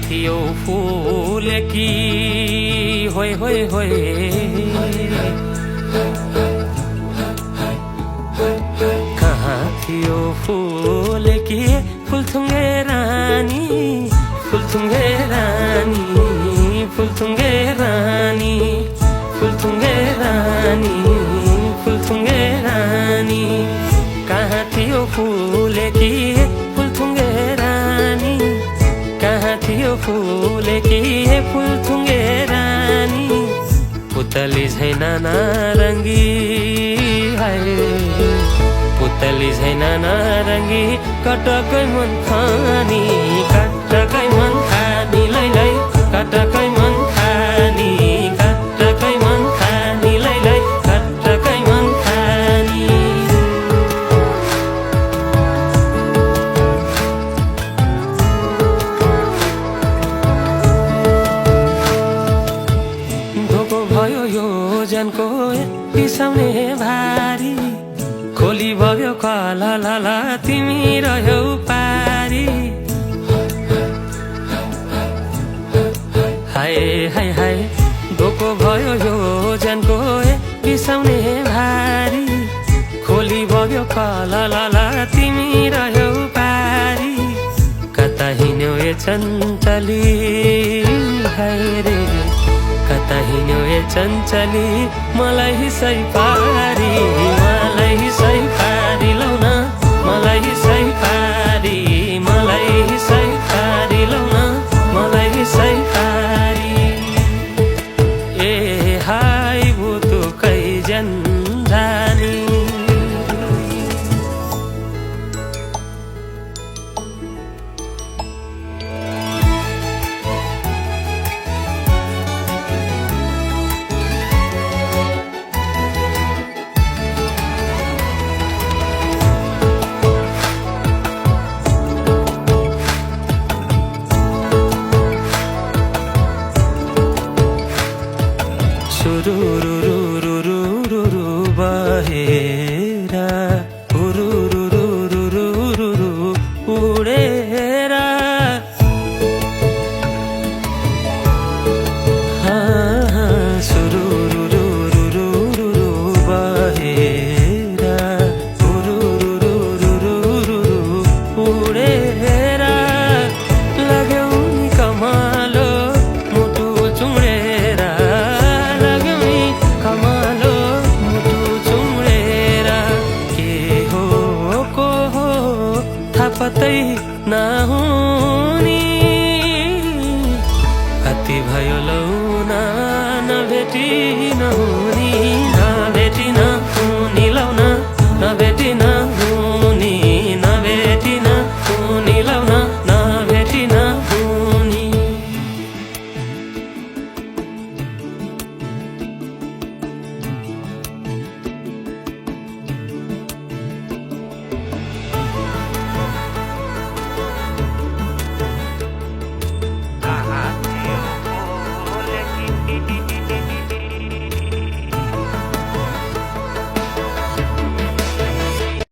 थियो फुलेकी होय होय होय कहाँ थियो फुलेकी फुलथुङ्गे रानी फुलथुङ्गे रानी फुलथुङ्गे रानी फुलथुङ्गे रानी फुलथुङ्गे रानी कहाँ थियो फुलेकी फुलथुङ्गे रानी कहाँ थियो फुलेकी फुलथुङ्गे रानी पुतली झैन नारङ्गी हाय पुतली झैन नारङ्गी कटकै मन खानी कटकै मन खानी लै लै कटकै मन खानी कटकै मन खानी लै लै कटकै मन खानी धोको भयो यो जनको पिसाउने भारी खोली भयो कला लाला तिमी रह्यौ पारी हाय हाय हाय धोको भयो यो जनको पिसाउने भारी खोली भयो कला लाला तिमी रह्यौ पारी कता हिँड्यौ ए चञ्चली हाय रे कता हिँड्यौ ए चञ्चली मलाई सै पारी मलाई सै पारी लौ न मलाई सै पारी मलाई सै पारी लौ न मलाई सै पारी ए हाय भुतु कै जन्जानी रुरुरुरुरुरुरु बहेरा रुरुरुरुरुरुरु उडेरा सुरुरुरुरुरुरु बहेरा रुरुरुरुरुरु उडेरा लाग्यौ नि कमालो मुटु चुडेरा कमालो मुटु चुडेर के हो को हो थाहा पत्तै नहुनी कति भयो लौ न नभेटी नहुनी